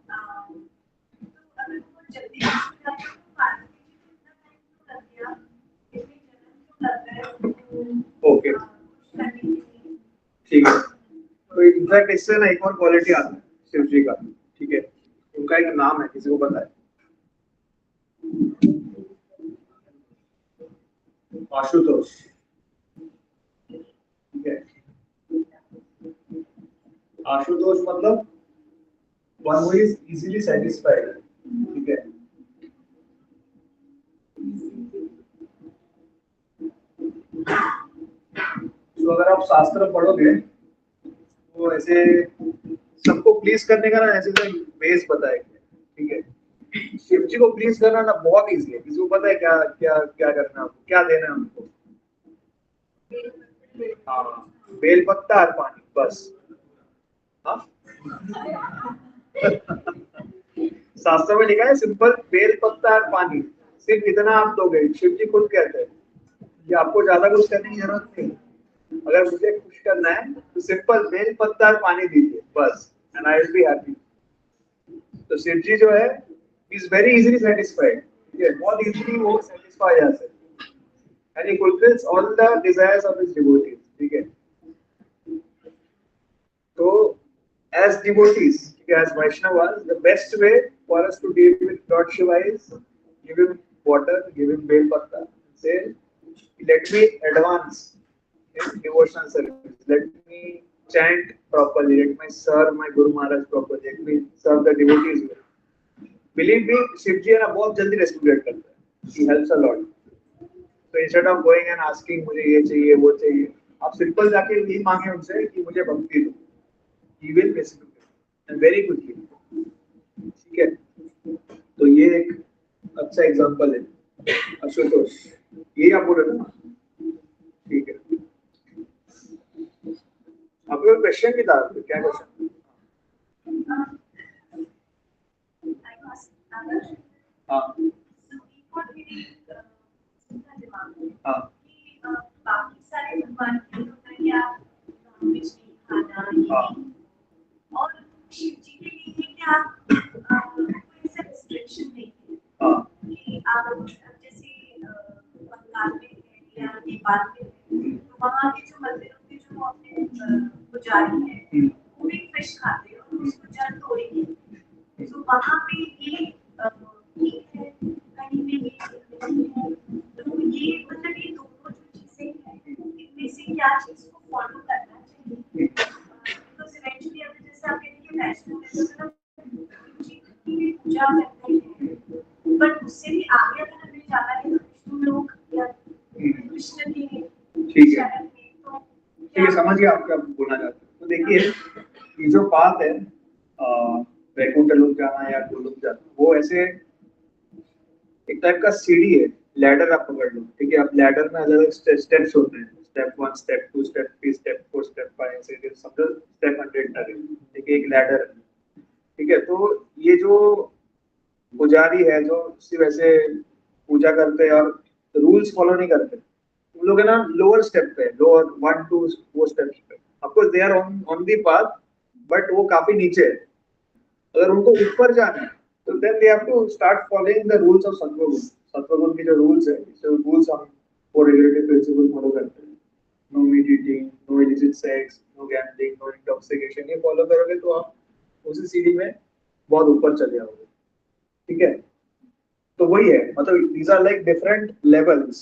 ओके, ठीक है। तो इनफैक्ट इससे ना एक और क्वालिटी आता है शिव जी का। ठीक है, उनका एक नाम है, किसी को पता है? आशुतोष। ठीक है, आशुतोष मतलब one who is easily satisfied. ठीक है, तो अगर आप शास्त्र पढ़ोगे तो ऐसे सबको प्लीज करने का ना ऐसे वेज बताएंगे। ठीक है, शिव जी को प्लीज करना ना बहुत इजी है। किसी को पता है क्या क्या क्या करना है, आपको क्या देना है हमको? हाँ, बेल पत्ता और पानी, बस। हाँ, शास्त्र में लिखा है सिंपल, बेल पत्ता और पानी, सिर्फ इतना आप दोगे। शिव जी खुद कहते हैं कि आपको ज्यादा कुछ करने की जरूरत नहीं। अगर मुझे खुश करना है तो सिंपल बेल पत्ता और पानी दीजिए बस, and I will be happy. तो शिव जी जो है इज वेरी इजीली सेटिस्फाइड। ये बहुत इजीली वो सेटिस्फाई जाते हैं, and he fulfils all the desires of his devotees. ठीक है, तो as devotees, as Vaishnavas, the best way for us to deal with Lord Shiva is give him water, give him bel patta, say, let me advance in devotional service, let me chant properly, let me serve my Guru Maharaj properly, let me serve the devotees well. Believe me, Shivji है ना बहुत जल्दी respond करता है. He helps a lot. So instead of going and asking मुझे ये चाहिए वो चाहिए, आप सिंपल जाके यही मांगे उनसे कि मुझे भक्ति दो. He will reciprocate and very quickly. ठीक है. तो ये एक अच्छा एग्जांपल है. आशुतोष, ये आप बोल रहे थे ना? ठीक है. आपको कोई क्वेश्चन भी था? क्या क्वेश्चन? हाँ. हाँ. बाकी सारे भगवान के क्या नॉनवेज नहीं खाना, और शिव जी के लिए क्या कोई ऐसा रिस्ट्रिक्शन नहीं है कि आप जैसे बंगाल में है या नेपाल में है, तो वहाँ के जो मंदिरों के जो अपने पुजारी है वो भी फिश खाते हैं और उसको जल तोड़ेंगे, तो वहाँ पे ये ठीक है, कहीं पे ये नहीं है, तो ये मतलब ये दोनों जो चीजें हैं इनमें से क्या चीज को फॉलो करना चाहिए, बिकॉज इवेंचुअली अगर जैसे आप कहते हैं वैष्णव है तो मतलब जी की पूजा करते हैं, बट उससे भी आगे अगर हमें जाना है तो विष्णु लोग या कृष्ण के शरण में, तो ठीक है, समझ गया आप क्या बोलना चाहते हैं. तो देखिए ये जो बात है वैकुंठ लोक जाना या गोलोक जाना, वो ऐसे एक टाइप का सीढ़ी है, लैडर आप पकड़ लो. ठीक है, अब लैडर में अलग अलग स्टेप्स होते हैं, step 1, step 2, step 3, step 4, step 5, ऐसे समझो स्टेप 100 तक है. ठीक है, एक लैडर है. ठीक है, तो ये जो पुजारी है जो सिर्फ ऐसे पूजा करते हैं और रूल्स फॉलो नहीं करते, उन लोग है ना लोअर स्टेप पे, लोअर 1 2 वो स्टेप्स पे. Of course they are on the path, but वो काफी नीचे है. अगर उनको ऊपर जाना है तो then they have to start following the rules of सत्वगुण. सत्वगुण के जो रूल्स है, जो रूल्स हम फॉर रेगुलेटरी प्रिंसिपल फॉलो करते हैं, no meat eating, no illicit sex, no gambling, no intoxication, ये फॉलो करोगे तो आप उसी सीढ़ी में बहुत ऊपर चले जाओगे. ठीक है, तो वही है, मतलब these are like different levels.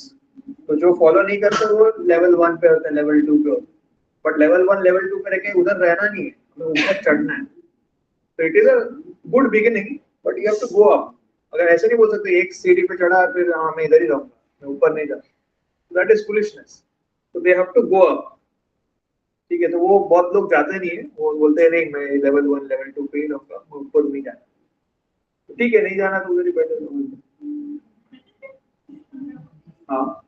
तो जो फॉलो नहीं करते वो लेवल 1 पे होते हैं, लेवल 2 पे होते हैं, बट लेवल 1 लेवल 2 पे रह के उधर रहना नहीं है, हमें ऊपर चढ़ना है. तो it is a good beginning, but you have to go up. अगर ऐसे नहीं बोल सकते एक सीढ़ी पे चढ़ा फिर हाँ मैं इधर ही रहूंगा, मैं ऊपर नहीं जाऊंगा, दैट इज फुलिशनेस. तो they have to go up. ठीक है, तो वो बहुत लोग जाते नहीं है, वो बोलते हैं नहीं मैं लेवल 1 लेवल 2 पे ही रहूंगा, मैं ऊपर नहीं जाना. तो ठीक है, नहीं जाना तो उधर ही बैठे रहो. हाँ.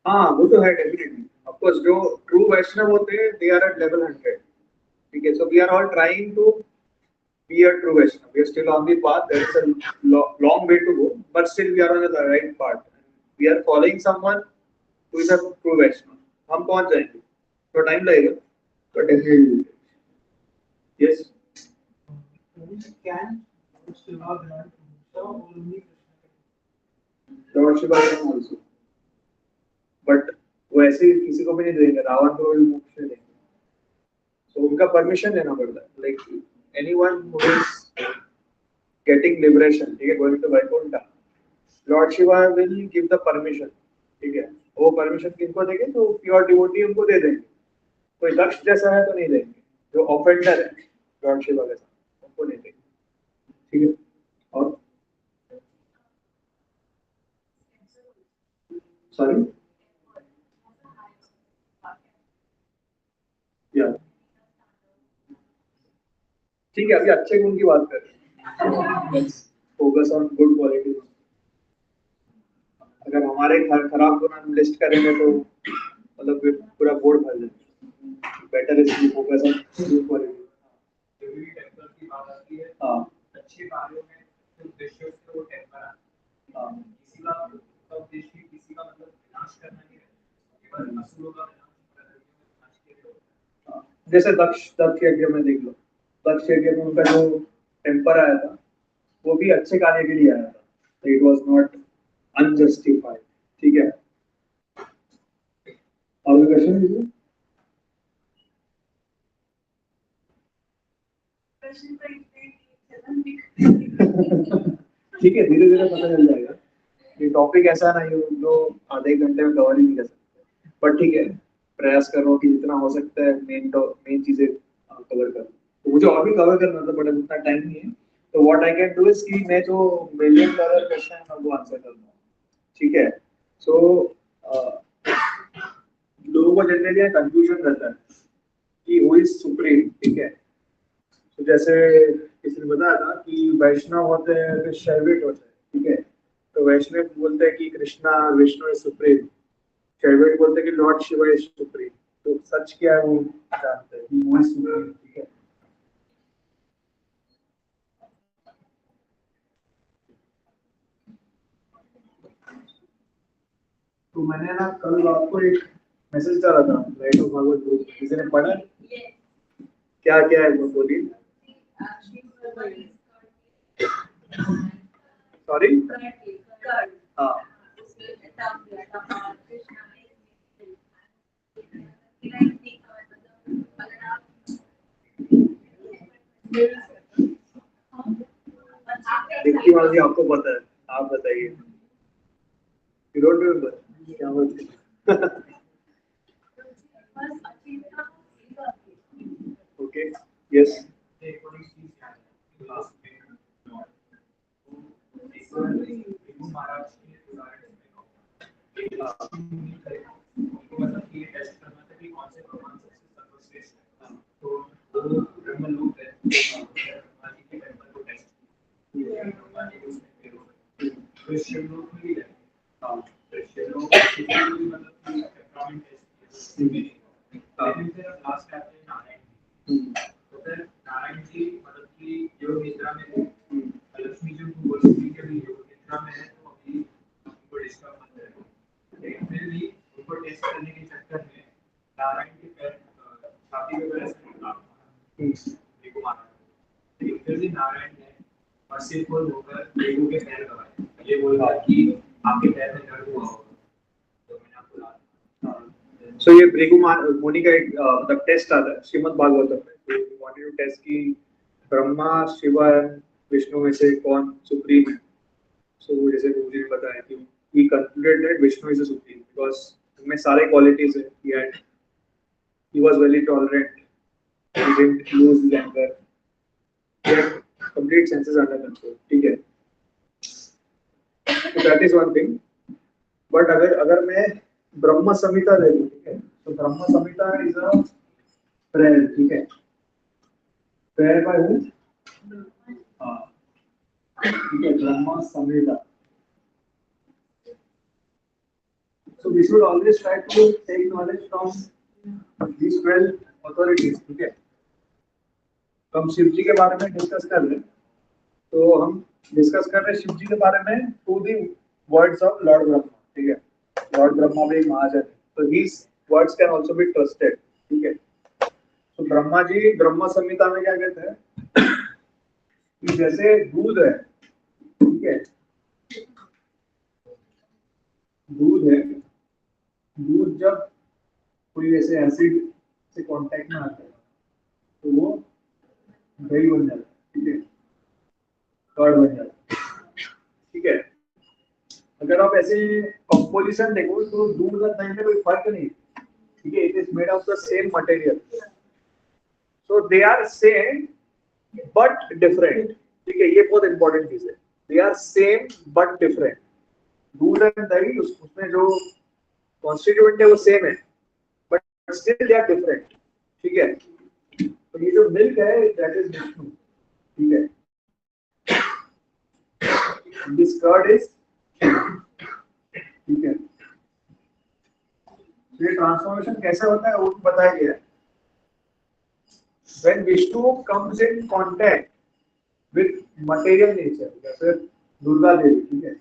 हाँ वो तो है डेफिनेटली. ऑफ कोर्स जो ट्रू वैष्णव होते हैं दे आर एट लेवल 100. ठीक है, so we are all trying to be a true Vaishnav. We are still on the path. There is a long way to go, but still we are on the right path. We are following someone who is a true Vaishnav. हम पहुंच जाएंगे. तो time लगेगा, but definitely. Yes. Can Shiva grant moksha or only Krishna? Lord Shiva can also. But वो ऐसे किसी को भी नहीं देंगे. रावण को भी मोक्ष देंगे. So उनका परमिशन लेना पड़ता है. Like anyone who is getting liberation, ठीक है, going to Vaikuntha, Lord Shiva will give the permission. ठीक है, वो परमिशन किनको देंगे? तो प्योर डिवोटी उनको दे देंगे. कोई दक्ष जैसा है तो नहीं देंगे, जो ऑफेंडर है लॉर्ड शिवा के साथ उनको नहीं देंगे. ठीक है, और सॉरी या ठीक है, अभी अच्छे गुण की बात कर रहे हैं. Focus on good quality. अगर हमारे खराब गुण हम लिस्ट करेंगे तो मतलब पूरा बोर्ड भर जाएगा. Better is to focus on good quality. जब भी टेम्पर की बात आती है, हां, अच्छे कार्यों में जो उद्देश्य से वो टेम्पर आता है. हां, किसी का उद्देश्य किसी जैसे दक्ष यज्ञ में देख लो, दक्ष यज्ञ में उनका जो टेम्पर आया था वो भी अच्छे कार्य के लिए आया था, इट वॉज नॉट अनजस्टिफाइड। ठीक है, और क्वेश्चन दीजिए। ठीक है, धीरे धीरे पता चल जाएगा। ये टॉपिक ऐसा नहीं हो जो आधे एक घंटे में कवर ही नहीं कर सकते, पर ठीक है, प्रयास करो कि जितना हो सकता है मेन चीजें कवर करो। तो मुझे और भी कवर करना था बट उतना टाइम नहीं है, तो what I can do is कि मैं जो $1,000,000 क्वेश्चन है वो आंसर कर दूंगा। ठीक है, सो लोगों को जनरली कंफ्यूजन रहता है कि हु इज सुप्रीम। ठीक है, तो जैसे किसी ने बताया था कि वैष्णव होते हैं फिर शैविट होते हैं। ठीक है, तो वैष्णव बोलते हैं कि कृष्णा विष्णु इज सुप्रीम, शैविट बोलते हैं कि लॉर्ड शिवा इज सुप्रीम। तो सच क्या है वो जानते हैं कि वो इज सुप्रीम। ठीक है, तो मैंने ना कल आपको एक मैसेज डाला था राइट ऑफ भागवत ग्रुप, किसी ने पढ़ा? क्या क्या है वो बोलिए। सॉरी, हाँ देखिए वाली आपको पता है, आप बताइए। यू डोंट रिमेंबर क्या बोलते हैं? ओके, यस, मर्सीफुल होकर बेगू के पैर दबाए, ये बोला कि आपके पैर में दर्द हुआ होगा, तो मैंने आपको ला। सो ये भृगु मुनि का एक मतलब टेस्ट आता है श्रीमद् भागवतम में, वांटेड टू टेस्ट कि ब्रह्मा शिव विष्णु में से कौन सुप्रीम है। सो जैसे गुरुजी ने बताया कि he concluded that Vishnu is the supreme because उनमें सारे क्वालिटीज है, he was very tolerant, he didn't lose his anger, he had complete senses under control। ठीक है, so that is one thing। But अगर मैं ब्रह्म संहिता ले लूं, ठीक है, तो ब्रह्म संहिता इज अ प्रेयर। ठीक है, प्रेयर बाय हु? हाँ, ठीक है, ब्रह्म संहिता। So we should always try to take knowledge from these 12 authorities। ठीक है, तो हम शिव जी के बारे में डिस्कस कर रहे हैं, तो हम डिस्कस कर रहे हैं शिव जी के बारे में through the words of Lord Brahma. ठीक है, लॉर्ड ब्रह्मा भी एक महाजन है, तो his words can also be trusted. ठीक है, तो ब्रह्मा जी ब्रह्म संहिता में क्या कहते हैं कि जैसे दूध है, ठीक है, दूध है, दूध जब कोई ऐसे एसिड से कांटेक्ट में आता है तो वो दही बन जाता है। ठीक है, कर्ड बन जाता है। ठीक है, अगर आप ऐसे कंपोजिशन देखो तो दूध और दही में कोई फर्क नहीं। ठीक है, it is made of the same material, so they are same but different. ठीक है, ये बहुत इंपॉर्टेंट चीज है, they are same but different. दूध और दही उसमें जो कॉन्स्टिट्यूएंट है वो सेम है but still they are different. ठीक है, तो ये जो मिल्क है दैट इज विष्णु। ठीक है, दिस कर्ड इज, ठीक है, ये ट्रांसफॉर्मेशन कैसे होता है वो बताया गया है। When Vishnu comes in contact with material nature, जैसे दुर्गा देवी, ठीक है,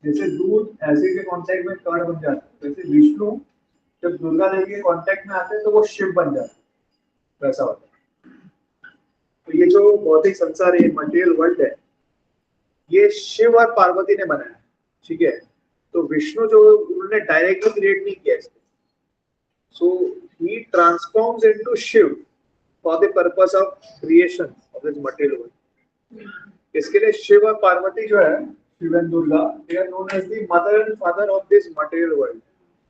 जैसे दूध एसिड के कांटेक्ट में कर्ड बन जाता है, वैसे विष्णु जब दुर्गा देवी के कांटेक्ट में आते हैं तो वो शिव बन जाता है, वैसा होता है। तो ये जो भौतिक संसार है, मटेरियल वर्ल्ड है, ये शिव और पार्वती ने बनाया, ठीक है। तो विष्णु जो उन्होंने डायरेक्टली क्रिएट नहीं किया इसको, so he transforms into Shiv for the purpose of creation of this material world. इसके लिए शिव और पार्वती जो है, Shiv and Durga, they are known as the mother and father of this material world,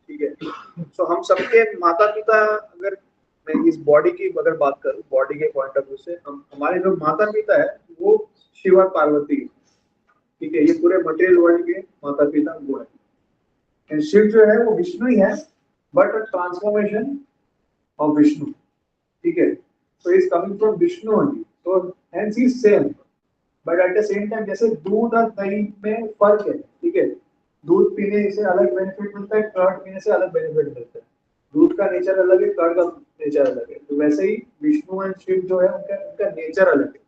ठीक है। सो हम सबके माता पिता, अगर मैं इस बॉडी की अगर बात करूं, बॉडी के पॉइंट ऑफ व्यू से, हम हमारे जो माता पिता है वो शिव और पार्वती, ठीक है। ये पूरे मटेरियल वर्ल्ड के माता पिता वो है। एंड शिव जो है वो विष्णु ही है, but a transformation of Vishnu, ठीक है। So is coming from Vishnu only, so hence he is same, but at the same time जैसे दूध और दही में फर्क है, ठीक है। दूध पीने से अलग बेनिफिट मिलता है, कर्ड पीने से अलग बेनिफिट मिलता है। दूध का नेचर अलग है, कर्ड का नेचर अलग है। तो वैसे ही विष्णु एंड शिव जो है उनका नेचर अलग है,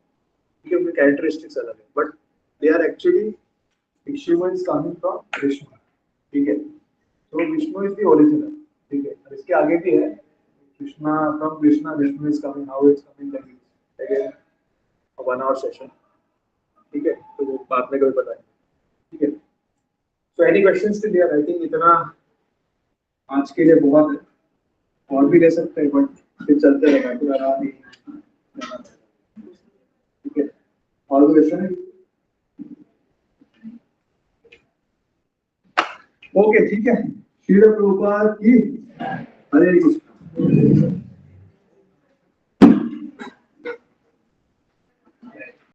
ठीक है, उनके कैरेक्टरिस्टिक्स अलग है, but they are actually Shiv is coming from Vishnu, ठीक है। तो विष्णु इज द ओरिजिनल, ठीक है। और इसके आगे भी है Krishna from Krishna Vishnu is coming, how is coming, like again 1 hour session, ठीक है। तो वो बाद में कभी बताएं, ठीक है। So any questions till here? I think इतना आज के लिए बहुत है, और भी ले सकते हैं बट फिर चलते रहेगा, पूरा रात ही रहना चाहिए, ठीक है। और कोई क्वेश्चन है? ओके, ठीक है। श्री प्रभुपाद की हरे कृष्ण।